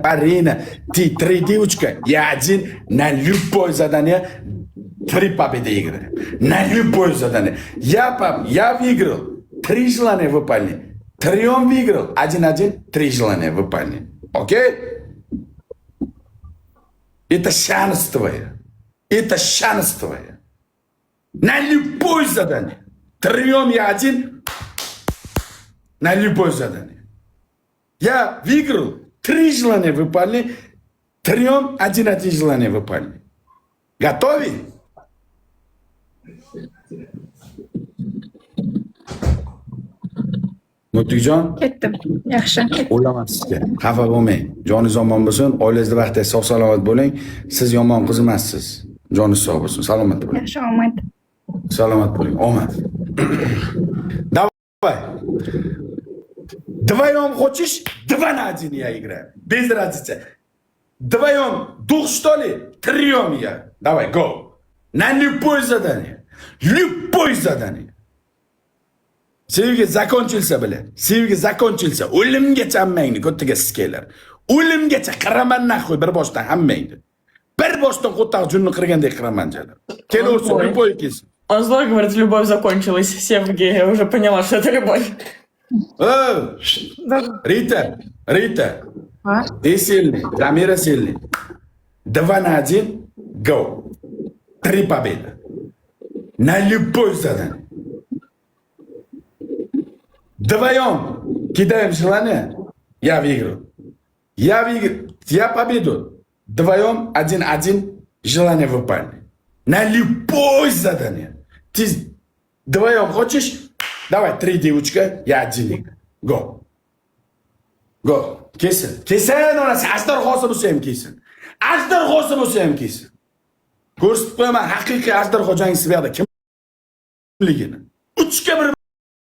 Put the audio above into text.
Арина, ты 3 девочка, я один на любое задание 3 победы играю. На любое задание. Я выиграл 3 желания выполнить. 3 он выиграл. 1-1, 3 желания выполнить. Окей? Это шанс твоя. Это шанс твоя. На любое задание. 3 я один. На любое задание. Я выиграл 3 желания выполнить. 3 1-1 желание выполнить. Готовы? Mutlujon, Ketdim. Yaxshi. o'laman sizga. Xafa bo'lmang. Joningiz omon bo'lsin, oilangizda vaqtda sog' salomat bo'ling. Siz yomon qiz emassiz. Joningiz sog' bo'lsin, salomat bo'ling. Yaxshi, omad. Salomat bo'ling, omad. Давай. Вдвоем хочешь, 2-1 я играю. Без разницы. Вдвоем, дух что ли? 3 я. Давай, go. На любое задание. Любое задание. Sevgi закончился, блядь. Sevgi закончился. O'limgacha hammangni ko'ttaga siz kelar. O'limgacha qiraman naxoy bir boshdan hammangni. Bir boshdan qo'taq junni qirgandek qiramanjalar. Kelaversin, любой kelsin. Он злой говорит, любовь закончилась. Севги, я уже поняла, что это любовь. Rita. Ты сильный, Дамира сильный. 2-1, go. 3 победы. На любой задание. Вдвоем кидаем желание. Я выиграл. Я победу. Вдвоем 1-1 желание выполнить. На любое задание. Ты вдвоем хочешь? Давай 3 девочка, я 1. Go. Kesin onasi ajdarhosi bo'lsa ham kesin. Ajdarhosi bo'lsa ham kesin. Ko'rsatib qo'yaman haqiqiy ajdarho jangchisi bu yoqda kimligini. 3 ga 1